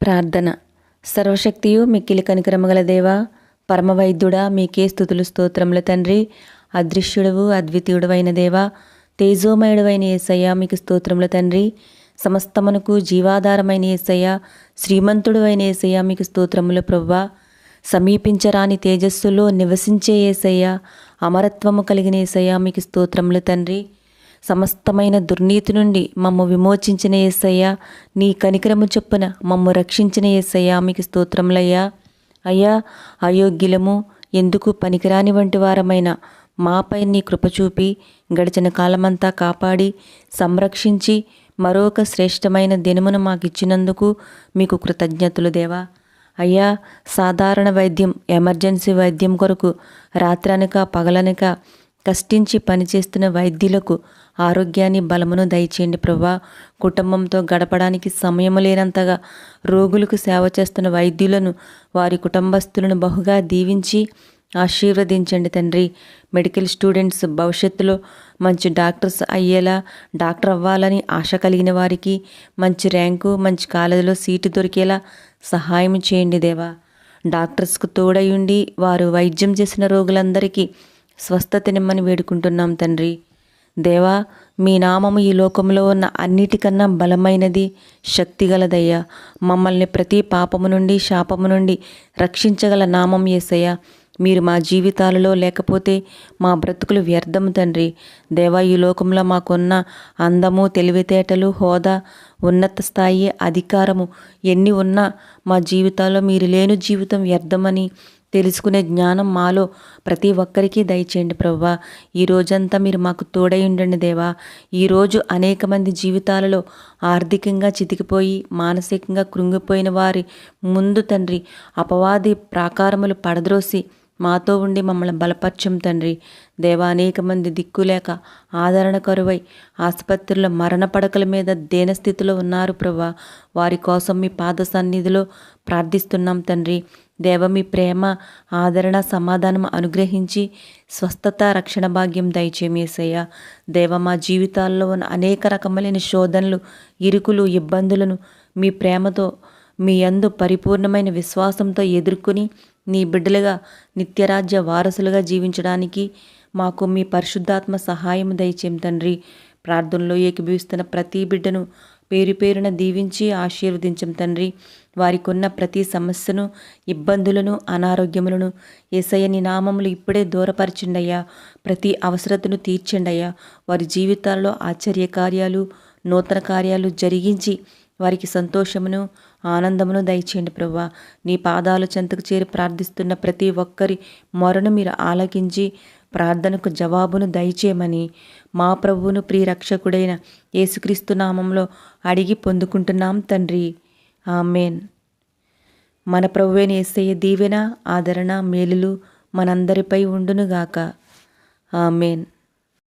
ప్రార్థన. సర్వశక్తియు మిక్కిలి కనికరమగల దేవా, పరమవైద్యుడా, మీకే స్తుతులు స్తోత్రములు తండ్రి. అదృశ్యుడవు అద్వితీయుడవైన దేవా, తేజోమయుడవైన యేసయ్య, మీకు స్తోత్రములు తండ్రి. సమస్తమునకు జీవాధారమైన యేసయ్య, శ్రీమంతుడు అయిన యేసయ్య, మీకు స్తోత్రములు ప్రభువా. సమీపించరాని తేజస్సులో నివసించే యేసయ్య, అమరత్వము కలిగిన యేసయ్య, మీకు స్తోత్రములు తండ్రి. సమస్తమైన దుర్నీతి నుండి మమ్ము విమోచించిన యేసయ్య, నీ కనికరము చొప్పున మమ్ము రక్షించిన యేసయ్య, మీకు స్తోత్రములయ్యా. అయ్యా, అయోగ్యులము, ఎందుకు పనికిరాని వంటి వారమైన మాపై నీ కృప చూపి గడిచిన కాలమంతా కాపాడి సంరక్షించి మరొక శ్రేష్టమైన దినమును మాకిచ్చినందుకు మీకు కృతజ్ఞతలు దేవా. అయ్యా, సాధారణ వైద్యం, ఎమర్జెన్సీ వైద్యం కొరకు రాత్రనక పగలనక కష్టించి పనిచేస్తున్న వైద్యులకు ఆరోగ్యాన్ని బలమును దయచేయండి ప్రభువా. కుటుంబంతో గడపడానికి సమయము లేనంతగా రోగులకు సేవ చేస్తున్న వైద్యులను, వారి కుటుంబస్తులను బహుగా దీవించి ఆశీర్వదించండి తండ్రి. మెడికల్ స్టూడెంట్స్ భవిష్యత్తులో మంచి డాక్టర్స్ అయ్యేలా, డాక్టర్ అవ్వాలని ఆశ కలిగిన వారికి మంచి ర్యాంకు, మంచి కాలేజీలో సీటు దొరికేలా సహాయం చేయండి దేవా. డాక్టర్స్కు తోడయుండి వారు వైద్యం చేసిన రోగులందరికీ స్వస్థతనిమ్మని వేడుకుంటున్నాం తండ్రి. దేవా, మీ నామము ఈ లోకంలో ఉన్న అన్నిటికన్నా బలమైనది, శక్తిగలదయ్యా. మమ్మల్ని ప్రతి పాపము నుండి, శాపము నుండి రక్షించగల నామం యేసయ్య. మీరు మా జీవితాలలో లేకపోతే మా బ్రతుకులు వ్యర్థము తండ్రి. దేవా, ఈ లోకంలో మాకున్న అందము, తెలివితేటలు, హోదా, ఉన్నత స్థాయి, అధికారము ఎన్ని ఉన్నా మా జీవితాల్లో మీరు లేని జీవితం వ్యర్థమని తెలుసుకునే జ్ఞానం మాలో ప్రతి ఒక్కరికి దయచేయండి ప్రభువా. ఈ రోజంతా మీరు మాకు తోడై ఉండండి దేవా. ఈరోజు అనేక మంది జీవితాలలో ఆర్థికంగా చితికిపోయి మానసికంగా కృంగిపోయిన వారి ముందు తండ్రి అపవాది ప్రాకారములు పడద్రోసి మాతో ఉండి మమ్మల్ని బలపరచం తండ్రి. దేవా, అనేక మంది దిక్కులేక ఆదరణ కరువై ఆసుపత్రుల మరణ పడకల మీద దీనస్థితిలో ఉన్నారు ప్రభువా. వారి కోసం మీ పాద సన్నిధిలో ప్రార్థిస్తున్నాం తండ్రి. దేవ, మీ ప్రేమ, ఆదరణ, సమాధానం అనుగ్రహించి స్వస్థత, రక్షణ భాగ్యం దయచేమి యేసయ్య. దేవ, మా జీవితాల్లో ఉన్న అనేక రకములైన శోధనలు, ఇరుకులు, ఇబ్బందులను మీ ప్రేమతో, మీ యందు పరిపూర్ణమైన విశ్వాసంతో ఎదుర్కొని నీ బిడ్డలుగా నిత్యరాజ్య వారసులుగా జీవించడానికి మాకు మీ పరిశుద్ధాత్మ సహాయం దయచేం తండ్రి. ప్రార్థనలో ఏకీభవిస్తున్న ప్రతి బిడ్డను పేరు పేరున దీవించి ఆశీర్వదించం తండ్రి. వారికి ఉన్న ప్రతి సమస్యను, ఇబ్బందులను, అనారోగ్యములను యేసయ్య నీ నామములు ఇప్పుడే దూరపరచండయ్యా. ప్రతి అవసరతను తీర్చండయ్యా. వారి జీవితాల్లో ఆశ్చర్య కార్యాలు, నూతన కార్యాలు జరిగించి వారికి సంతోషమును, ఆనందమును దయచేయండి ప్రభువా. నీ పాదాలు చెంతకు చేరి ప్రార్థిస్తున్న ప్రతి ఒక్కరి మొరను మీరు ఆలకించి ప్రార్థనకు జవాబును దయచేయమని మా ప్రభువును ప్రియరక్షకుడైన యేసుక్రీస్తు నామంలో అడిగి పొందుకుంటున్నాం తండ్రి. ఆమేన్. మన ప్రభువైన యేసయ్య దీవెన, ఆదరణ, మేలులు మనందరిపై ఉండునుగాక. ఆమేన్.